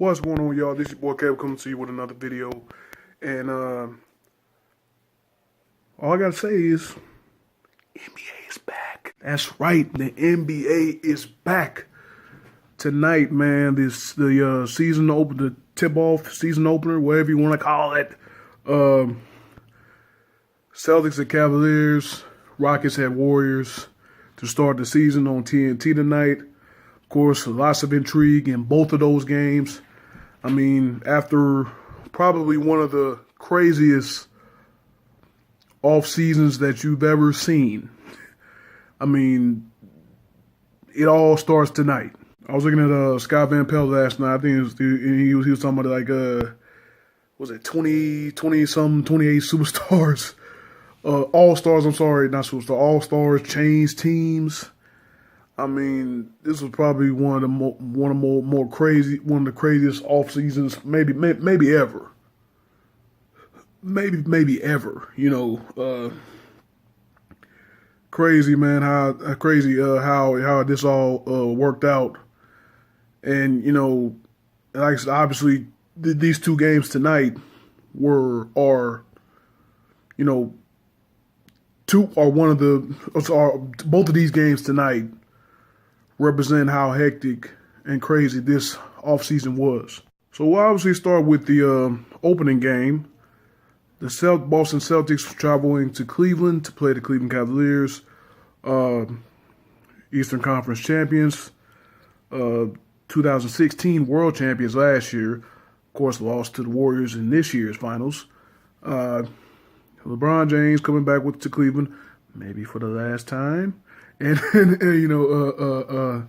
What's going on, y'all? This is your boy Kev coming to you with another video. And all I gotta say is NBA is back. That's right, the NBA is back. Tonight, man, the season opener, the tip-off season opener, whatever you want to call it. Celtics and Cavaliers, Rockets at Warriors to start the season on TNT tonight. Of course, lots of intrigue in both of those games. I mean, after probably one of the craziest off seasons that you've ever seen, I mean, it all starts tonight. I was looking at Scott Van Pelt last night. I think he was talking about like was it 28 superstars, all stars. I'm sorry, not superstars, all stars changed teams. I mean, this was probably one of the craziest off seasons, maybe ever. Maybe ever. You know, crazy, man. How this all worked out, and you know, like I said, obviously these two games tonight both of these games tonight represent how hectic and crazy this offseason was. So we'll obviously start with the opening game. The Boston Celtics traveling to Cleveland to play the Cleveland Cavaliers, Eastern Conference champions, 2016 world champions last year. Of course, lost to the Warriors in this year's finals. LeBron James coming back to Cleveland, maybe for the last time. And you know,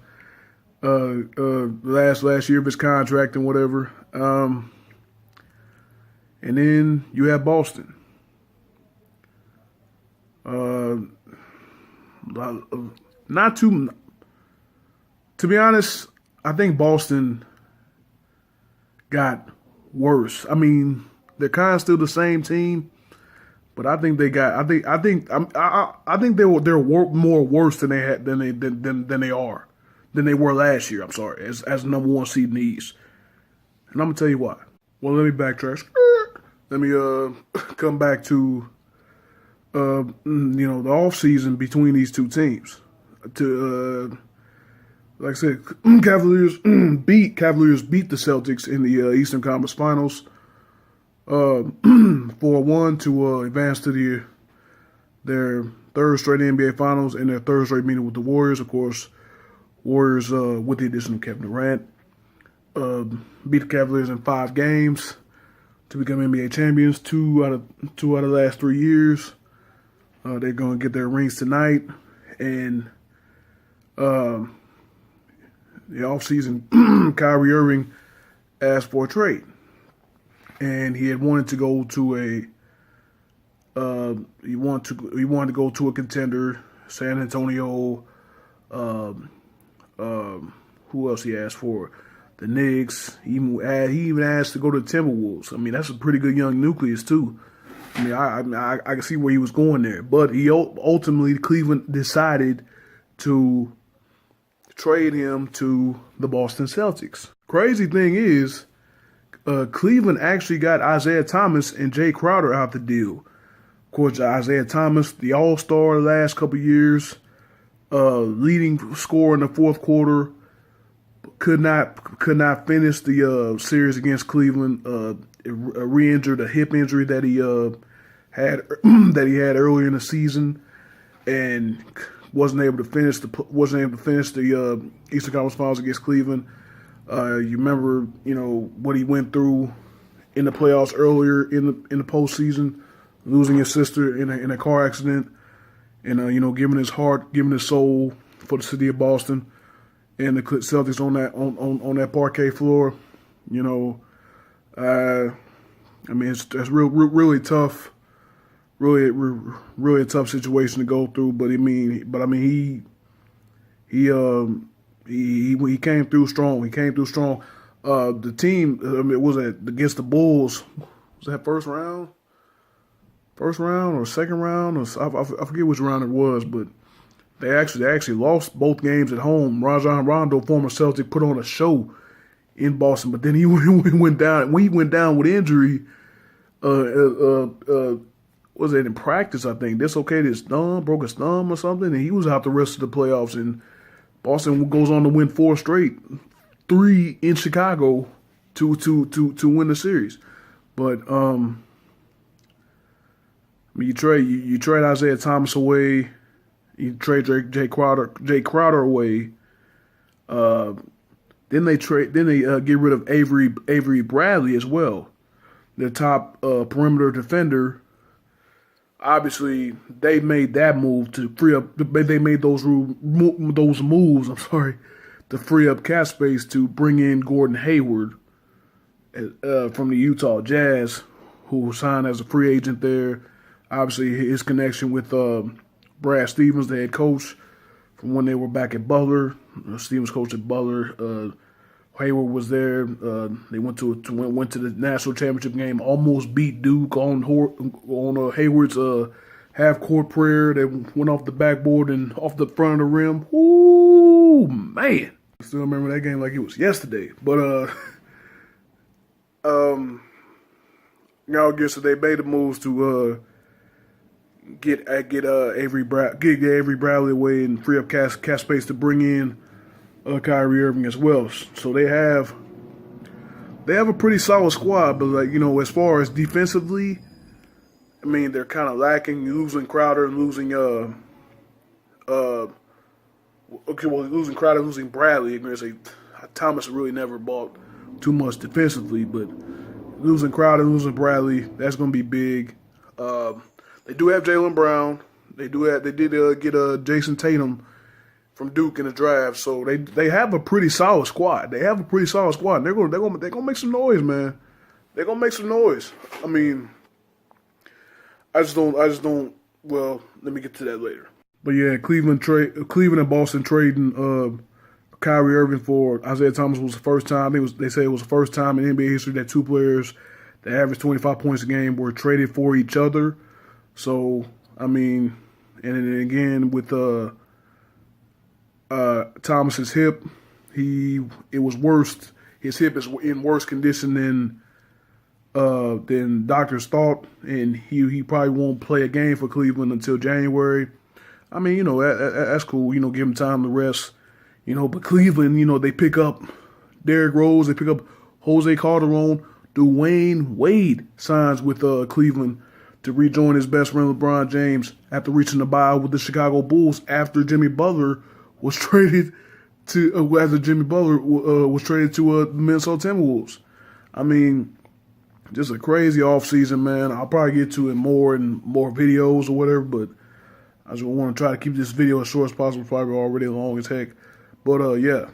last year of his contract and whatever. And then you have Boston. Not too. To be honest, I think Boston got worse. I mean, they're kind of still the same team. But I think they got. I think they're more worse than they were last year. I'm sorry, as number one seed in the East, and I'm gonna tell you why. Well, let me backtrack. Let me come back to the off season between these two teams. Like I said, Cavaliers beat the Celtics in the Eastern Conference Finals. 4-1 to advance to their third straight NBA Finals and their third straight meeting with the Warriors. Of course, Warriors with the addition of Kevin Durant beat the Cavaliers in 5 games to become NBA champions. Two out of the last 3 years. They're going to get their rings tonight, and the offseason, Kyrie Irving asked for a trade. And he had wanted to go to he wanted to go to a contender, San Antonio. Who else he asked for? The Knicks. He even asked to go to the Timberwolves. I mean, that's a pretty good young nucleus too. I mean, I can see where he was going there, but he ultimately Cleveland decided to trade him to the Boston Celtics. Crazy thing is, Cleveland actually got Isaiah Thomas and Jay Crowder out the deal. Of course, Isaiah Thomas, the all-star the last couple of years, leading scorer in the fourth quarter, could not finish the series against Cleveland. Re-injured a hip injury that he had earlier in the season, and wasn't able to finish the Eastern Conference Finals against Cleveland. You remember, what he went through in the playoffs earlier in the postseason, losing his sister in a car accident, and giving his heart, giving his soul for the city of Boston, and the Celtics on that parquet floor. I mean, it's really tough, really a tough situation to go through. But he came through strong. The team, was it against the Bulls? Was that first round or second round? Or I forget which round it was, but they actually lost both games at home. Rajon Rondo, former Celtic, put on a show in Boston. But then he went down. When he went down with injury, was it in practice? I think dislocated his thumb, broke his thumb or something, and he was out the rest of the playoffs. And Boston goes on to win 4 straight, 3 in Chicago to win the series. But you trade Isaiah Thomas away, you trade Jay Crowder away. Then they get rid of Avery Bradley as well, their top perimeter defender. Obviously, they made that move to free up. They made those moves. I'm sorry, to free up cap space to bring in Gordon Hayward from the Utah Jazz, who signed as a free agent there. Obviously, his connection with Brad Stevens, the head coach, from when they were back at Butler. Stevens coached at Butler. Hayward was there. They went to the national championship game. Almost beat Duke on Hayward's half court prayer that went off the backboard and off the front of the rim. Ooh, man! I still remember that game like it was yesterday. But I guess they made the moves to get Avery Bradley away and free up cap space to bring in Kyrie Irving as well. So they have a pretty solid squad, but as far as defensively, I mean, they're kind of lacking. Losing Crowder and losing losing Crowder, losing Bradley. You're gonna say Thomas really never bought too much defensively, but losing Crowder, losing Bradley, that's gonna be big. They do have Jaylen Brown. They did get Jason Tatum from Duke in the draft, so they have a pretty solid squad. And they're gonna make some noise, man. They're gonna make some noise. I mean, I just don't. Well, let me get to that later. But yeah, Cleveland and Boston trading Kyrie Irving for Isaiah Thomas was the first time. They say it was the first time in NBA history that 2 players that averaged 25 points a game were traded for each other. So I mean, and then again with Thomas's hip, it was worse. His hip is in worse condition than doctors thought, and he probably won't play a game for Cleveland until January. I mean, that's cool. Give him time to rest. But Cleveland, they pick up Derrick Rose, they pick up Jose Calderon. Dwayne Wade signs with Cleveland to rejoin his best friend LeBron James after reaching the buyout with the Chicago Bulls after Jimmy Butler was traded to the Minnesota Timberwolves. I mean, just a crazy offseason, man. I'll probably get to it more in more videos or whatever, but I just want to try to keep this video as short as possible. Probably already long as heck. But yeah.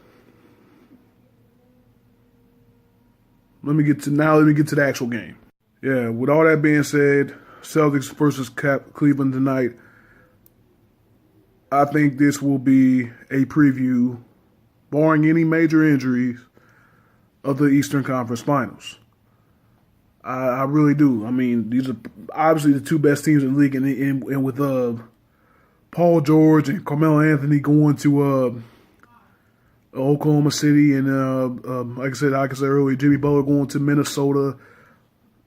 Let me get to the actual game. Yeah, with all that being said, Celtics versus Cleveland tonight. I think this will be a preview, barring any major injuries, of the Eastern Conference Finals. I really do. I mean, these are obviously the 2 best teams in the league, and with Paul George and Carmelo Anthony going to Oklahoma City, and like I said earlier, Jimmy Butler going to Minnesota.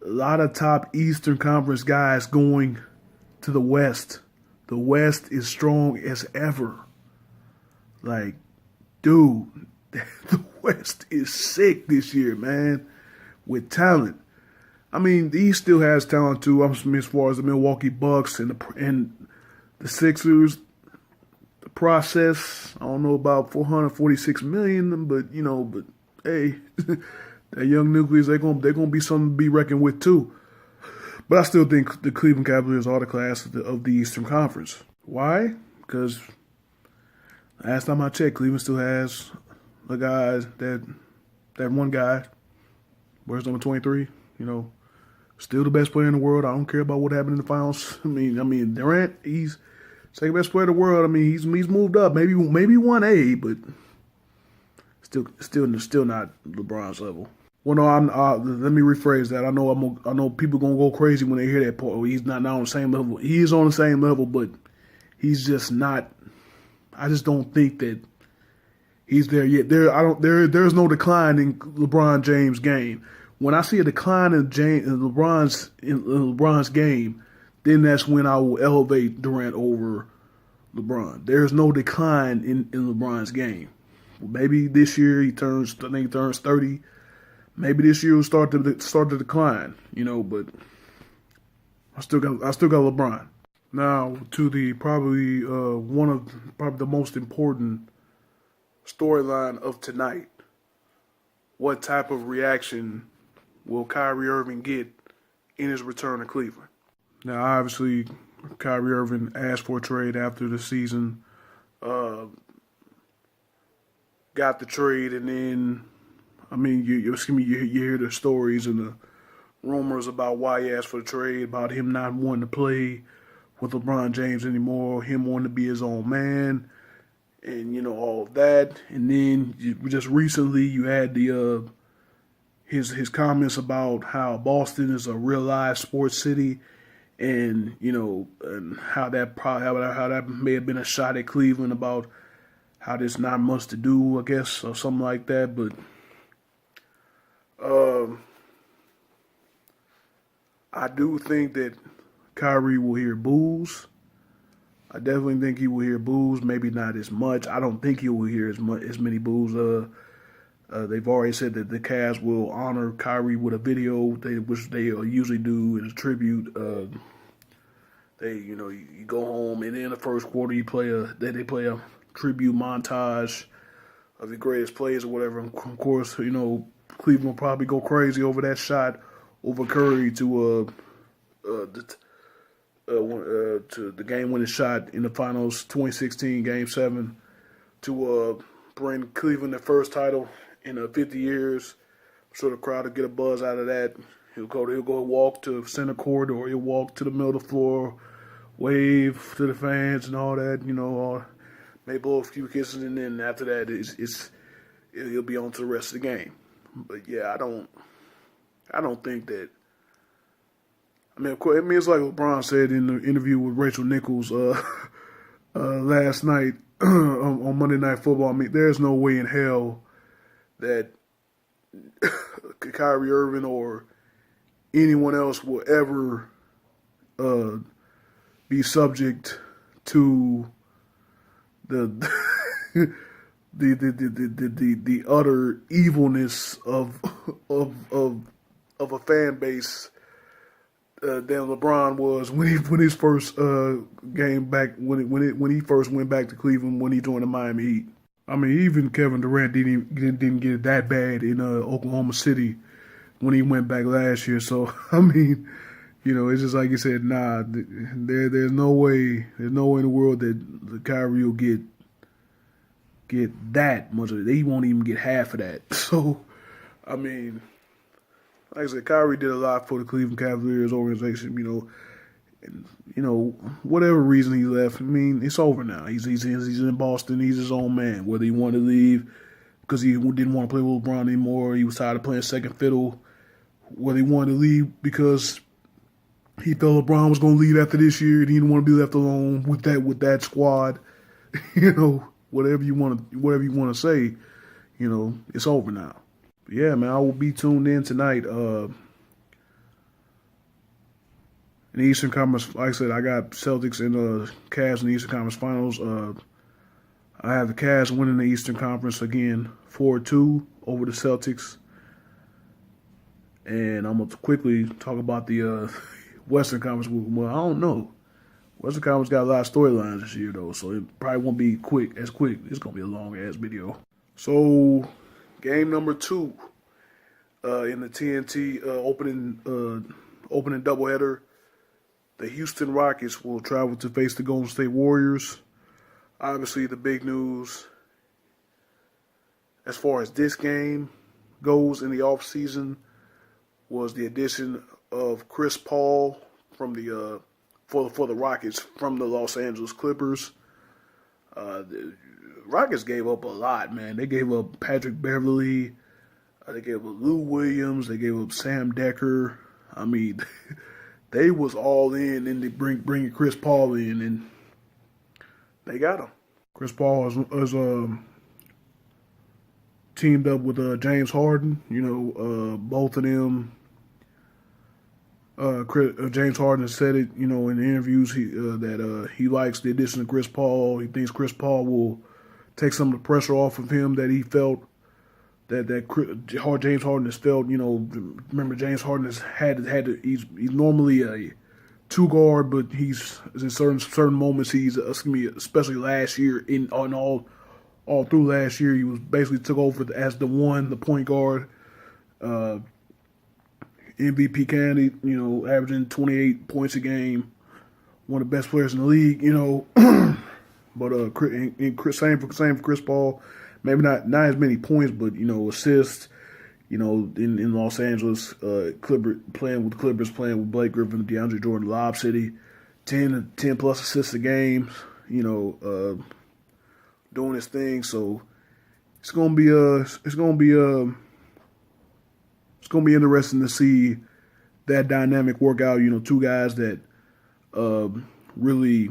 A lot of top Eastern Conference guys going to the West. The West is strong as ever. Like, dude, the West is sick this year, man, with talent. I mean, the East still has talent too. As far as the Milwaukee Bucks and the Sixers, the process. I don't know about $446 million, but hey, that young nucleus, they're gonna be something to be reckoned with too. But I still think the Cleveland Cavaliers are the class of the Eastern Conference. Why? Because last time I checked, Cleveland still has a guy that one guy, where's number 23? Still the best player in the world. I don't care about what happened in the finals. I mean Durant, he's second best player in the world. I mean he's moved up, maybe 1A, but still not LeBron's level. Well, no, let me rephrase that. I know people gonna go crazy when they hear that part. He's not on the same level. He is on the same level, but he's just not. I just don't think that he's there yet. There's no decline in LeBron James' game. When I see a decline in LeBron's game, then that's when I will elevate Durant over LeBron. There's no decline in LeBron's game. Maybe this year he turns 30. Maybe this year will start to decline, but I still got LeBron. Now to the probably the most important storyline of tonight. What type of reaction will Kyrie Irving get in his return to Cleveland? Now, obviously, Kyrie Irving asked for a trade after the season, got the trade, and then, you hear the stories and the rumors about why he asked for the trade, about him not wanting to play with LeBron James anymore, him wanting to be his own man, and all of that. And then just recently, you had the his comments about how Boston is a real live sports city, and and how that may have been a shot at Cleveland about how there's not much to do, I guess, or something like that. But I do think that Kyrie will hear boos. I definitely think he will hear boos. Maybe not as much. I don't think he will hear as many boos. They've already said that the Cavs will honor Kyrie with a video, which they usually do as a tribute. You go home, and in the first quarter they play a tribute montage of the greatest plays or whatever. And of course, Cleveland will probably go crazy over that shot over Curry to the game-winning shot in the finals, 2016 Game 7, to bring Cleveland their first title in 50 years. I'm sure the crowd will get a buzz out of that. He'll go walk to center court, or he'll walk to the middle of the floor, wave to the fans and all that. Maybe blow a few kisses, and then after that, he'll be on to the rest of the game. But yeah, I don't think that. Of course, it's like LeBron said in the interview with Rachel Nichols last night on Monday Night Football. There's no way in hell that Kyrie Irving or anyone else will ever be subject to the the utter evilness of a fan base than LeBron was when his first game back when he first went back to Cleveland when he joined the Miami Heat. Even Kevin Durant didn't get it that bad in Oklahoma City when he went back last year. So it's just like you said. Nah, there's no way in the world that Kyrie will get that much of it. He won't even get half of that. So, like I said, Kyrie did a lot for the Cleveland Cavaliers organization. And whatever reason he left, it's over now. He's in Boston. He's his own man. Whether he wanted to leave because he didn't want to play with LeBron anymore, he was tired of playing second fiddle. Whether he wanted to leave because he felt LeBron was going to leave after this year, and he didn't want to be left alone with that squad. Whatever you want to say, it's over now. But yeah, man, I will be tuned in tonight. In the Eastern Conference, like I said, I got Celtics and Cavs in the Eastern Conference Finals. I have the Cavs winning the Eastern Conference again, 4-2 over the Celtics. And I'm going to quickly talk about the Western Conference. Well, I don't know. Western Conference got a lot of storylines this year, though, so it probably won't be quick. It's going to be a long-ass video. So, game number 2 in the TNT opening doubleheader. The Houston Rockets will travel to face the Golden State Warriors. Obviously, the big news as far as this game goes in the offseason was the addition of Chris Paul from the for the Rockets from the Los Angeles Clippers. The Rockets gave up a lot, man. They gave up Patrick Beverley. They gave up Lou Williams. They gave up Sam Decker. They was all in, and they bringing Chris Paul in, and they got him. Chris Paul is teamed up with James Harden. Both of them. James Harden has said it, in the interviews that he likes the addition of Chris Paul. He thinks Chris Paul will take some of the pressure off of him that he felt that James Harden has felt. Remember James Harden he's normally a two guard, but he's in certain moments especially last year all through last year he was basically took over as the point guard. MVP candidate, averaging 28 points a game, one of the best players in the league, But same for Chris Paul, maybe not as many points, but assists. In Los Angeles, playing with the Clippers, playing with Blake Griffin, DeAndre Jordan, Lob City, 10 plus assists a game, doing his thing. So it's gonna be interesting to see that dynamic work out. Two guys that really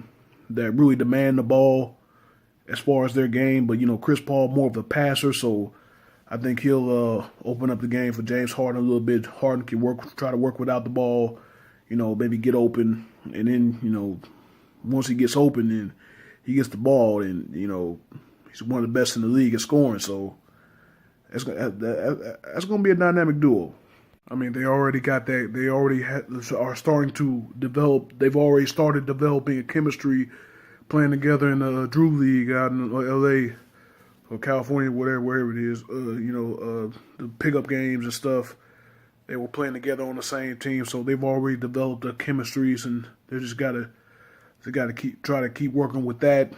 demand the ball as far as their game. But Chris Paul more of a passer, so I think he'll open up the game for James Harden a little bit. Harden can try to work without the ball, maybe get open, and then once he gets open, then he gets the ball, and he's one of the best in the league at scoring. So that's going to be a dynamic duo. I mean, they already got that. They already are starting to develop. They've already started developing a chemistry, playing together in the Drew League out in L.A. or California, wherever it is. The pickup games and stuff. They were playing together on the same team, so they've already developed the chemistries, and they just gotta try to keep working with that.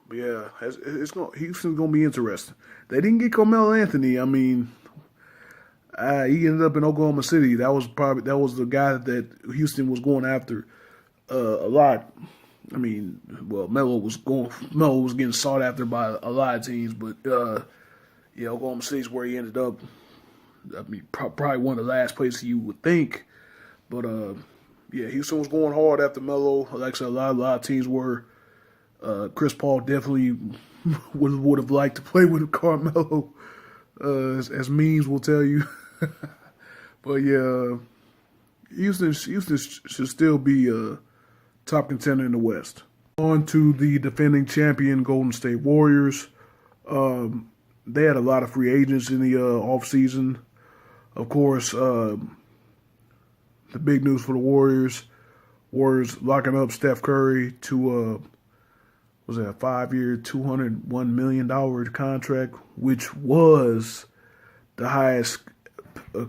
But yeah, Houston's gonna be interesting. They didn't get Carmelo Anthony. I mean, he ended up in Oklahoma City. That was the guy that Houston was going after a lot. I mean, well, Melo was getting sought after by a lot of teams, but Oklahoma City's where he ended up. I mean, probably one of the last places you would think, but Houston was going hard after Melo. Like I said, a lot of teams were. Chris Paul definitely would have liked to play with Carmelo, as memes will tell you. But yeah, Houston should still be a top contender in the West. On to the defending champion Golden State Warriors. They had a lot of free agents in the offseason. Of course, the big news for the Warriors locking up Steph Curry to was that a 5-year, $201 million contract, which was the highest, the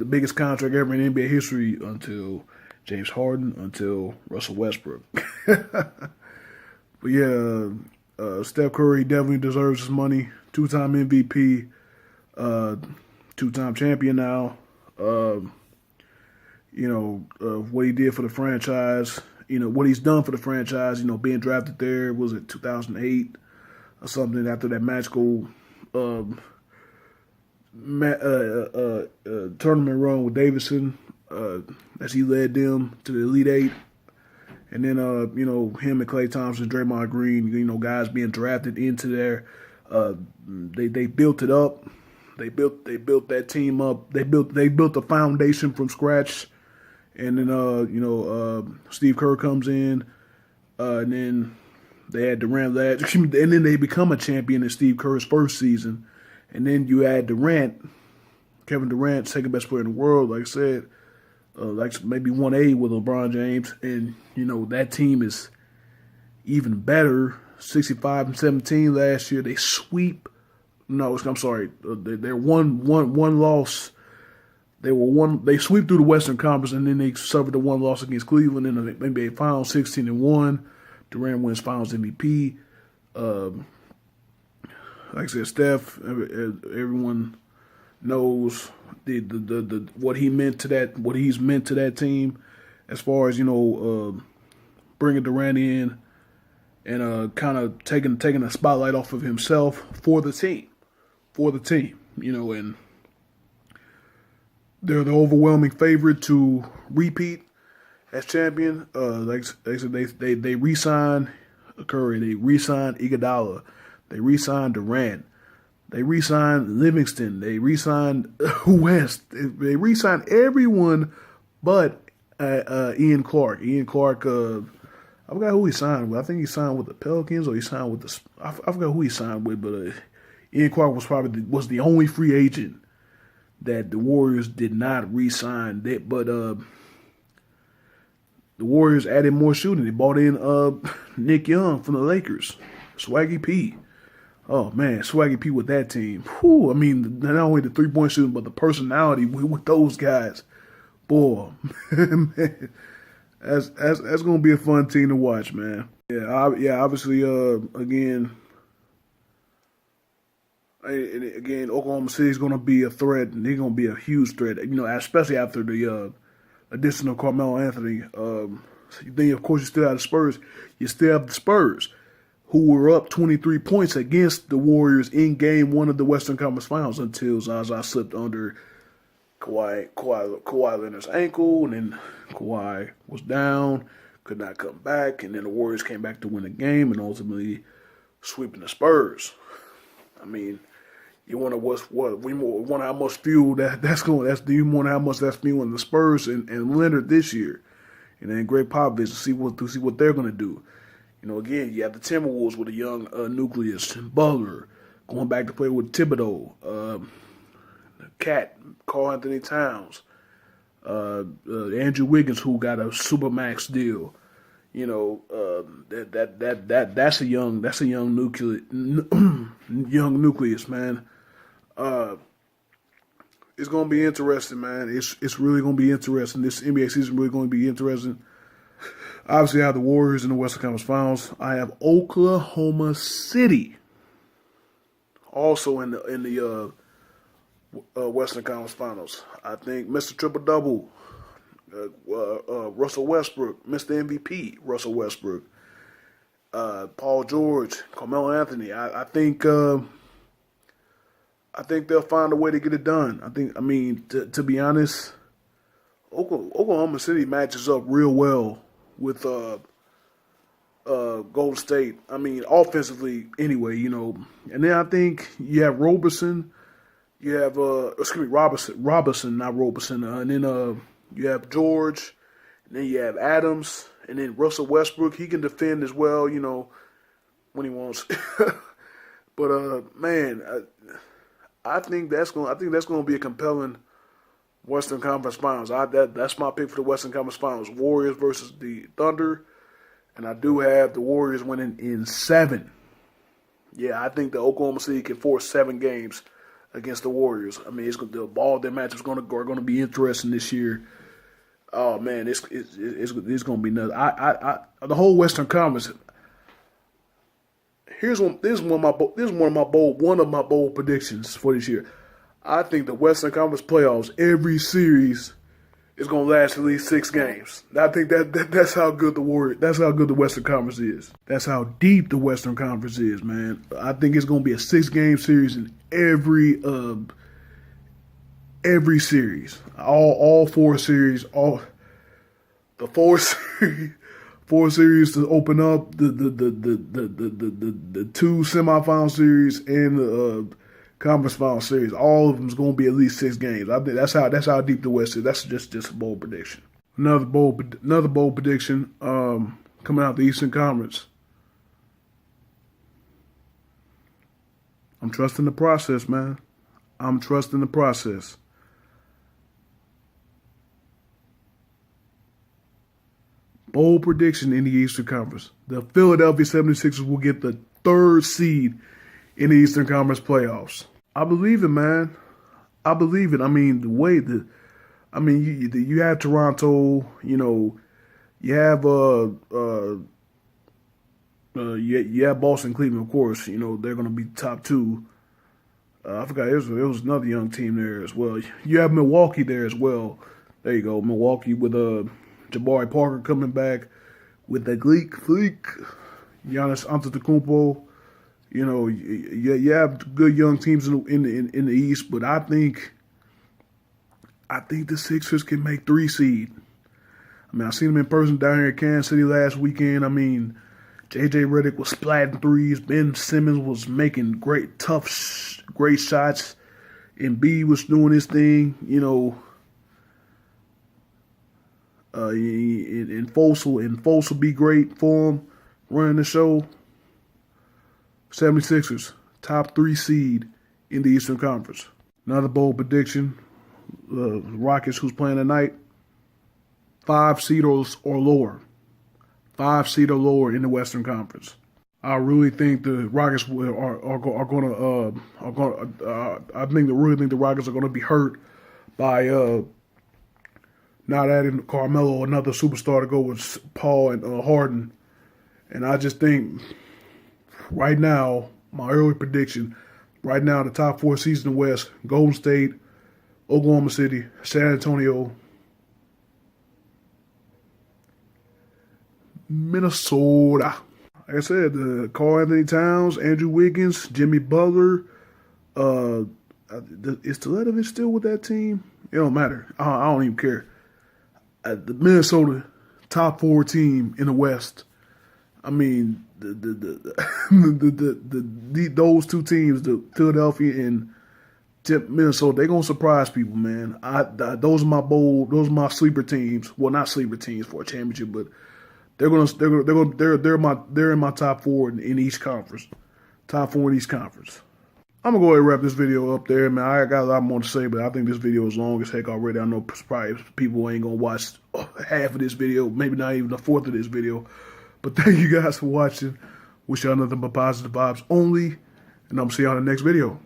biggest contract ever in NBA history until James Harden, until Russell Westbrook. But yeah, Steph Curry definitely deserves his money. 2-time MVP, 2-time champion now. What he did for the franchise. What he's done for the franchise, being drafted there, was it 2008 or something, after that magical tournament run with Davidson, as he led them to the Elite Eight. And then, him and Klay Thompson, Draymond Green, guys being drafted into there. They built it up. They built that team up. They built the foundation from scratch. And then, Steve Kerr comes in, and then they add Durant. And then they become a champion in Steve Kerr's first season. And then you add Durant, Kevin Durant, second best player in the world, like I said, like maybe 1A with LeBron James. And, that team is even better. 65-17 last year. They sweep. No, I'm sorry. They're one loss. They sweep through the Western Conference, and then they suffered the one loss against Cleveland in the NBA Finals, 16-1. Durant wins Finals MVP. Like I said, Steph, everyone knows the what he meant to that, what he's meant to that team, as far as bringing Durant in and kind of taking a spotlight off of himself for the team, and they're the overwhelming favorite to repeat as champion. Like I said, they re-signed Curry, they re-signed Iguodala, They re-signed Durant. They re-signed Livingston. They re-signed West. They re-signed everyone but Ian Clark. Ian Clark, I forgot who he signed with. I think he signed with the Pelicans or he signed with the. I forgot who he signed with, but Ian Clark was probably was the only free agent that the Warriors did not re-sign. But the Warriors added more shooting. They bought in Nick Young from the Lakers, Swaggy P. Oh man, Swaggy P with that team. Whew, I mean, not only the 3-point shooting, but the personality with those guys. Boy, man, that's gonna be a fun team to watch, man. Yeah, obviously, again, Oklahoma City is gonna be a threat, and they're gonna be a huge threat. You know, especially after the addition of Carmelo Anthony. Then of course you still have the Spurs. You still have the Spurs, who were up 23 points against the Warriors in Game 1 of the Western Conference Finals until Zaza slipped under Kawhi Leonard's ankle, and then Kawhi was down, could not come back, and then the Warriors came back to win the game and ultimately sweeping the Spurs. I mean, you wonder we wonder how much fuel you wonder how much that's fueling the Spurs and Leonard this year, and then Greg Popovich to see what they're gonna do. You know, again, you have the Timberwolves with a young nucleus, Butler going back to play with Thibodeau, Cat, Karl Anthony Towns, Andrew Wiggins, who got a supermax deal. You know, that's a young nucleus, man. It's gonna be interesting, man. It's really gonna be interesting. This NBA season really gonna be interesting. Obviously, I have the Warriors in the Western Conference Finals. I have Oklahoma City also in the Western Conference Finals. I think Mr. Triple Double, Russell Westbrook, Mr. MVP, Russell Westbrook, Paul George, Carmelo Anthony. I think they'll find a way to get it done. To be honest, Oklahoma City matches up real well with Golden State. I mean, offensively anyway, you know. And then I think you have Roberson. You have Robinson, not Roberson. And then you have George. And then you have Adams. And then Russell Westbrook. He can defend as well, you know, when he wants. But man, I think that's gonna be a compelling Western Conference Finals. That's my pick for the Western Conference Finals. Warriors versus the Thunder. And I do have the Warriors winning in 7. Yeah, I think the Oklahoma City can force 7 games against the Warriors. I mean, all their matchups are going to be interesting this year. Oh man, it's going to be nuts. The whole Western Conference. This is one of my bold predictions for this year. I think the Western Conference playoffs, every series is going to last at least 6 games. I think that's how good the Western Conference is. That's how deep the Western Conference is, man. I think it's going to be a 6-game series in every series. All 4 series, the 4 series to open up the 2 semifinal series and the conference final series. All of them is going to be at least 6 games. I think that's how deep the West is. That's just a bold prediction. Another bold prediction coming out the Eastern Conference. I'm trusting the process, man. I'm trusting the process. Bold prediction in the Eastern Conference. The Philadelphia 76ers will get the 3rd seed in the Eastern Conference playoffs. I believe it, man. I believe it. I mean, you have Toronto, you know, you have you have Boston, Cleveland, of course. You know, they're going to be top 2. I forgot there was another young team there as well. You have Milwaukee there as well. There you go, Milwaukee with Jabari Parker coming back with the Greek Freak, Giannis Antetokounmpo. You know, you have good young teams in the East, but I think the Sixers can make 3 seed. I mean, I seen them in person down here in Kansas City last weekend. I mean, J.J. Redick was splatting threes. Ben Simmons was making great, great shots. Embiid was doing his thing, you know. And Foles will be great for him running the show. 76ers, top 3 seed in the Eastern Conference. Another bold prediction. Rockets, who's playing tonight, 5 seed or lower. 5 seed or lower in the Western Conference. I really think the Rockets I really think the Rockets are going to be hurt by not adding Carmelo, another superstar, to go with Paul and Harden. And I just think right now, my early prediction, right now the top 4 seeds in the West: Golden State, Oklahoma City, San Antonio, Minnesota. Like I said, Karl Anthony Towns, Andrew Wiggins, Jimmy Butler. Is Teletovic still with that team? It don't matter. I don't even care. The Minnesota top 4 team in the West. I mean, those 2 teams, the Philadelphia and Minnesota, they're gonna surprise people, man. Those are my sleeper teams. Well, not sleeper teams for a championship, but they're in my top 4 in each conference. Top 4 in each conference. I'm gonna go ahead and wrap this video up there, man. I got a lot more to say, but I think this video is long as heck already. I know probably people ain't gonna watch half of this video, maybe not even a fourth of this video. But thank you guys for watching. Wish y'all nothing but positive vibes only, and I'm see y'all in the next video.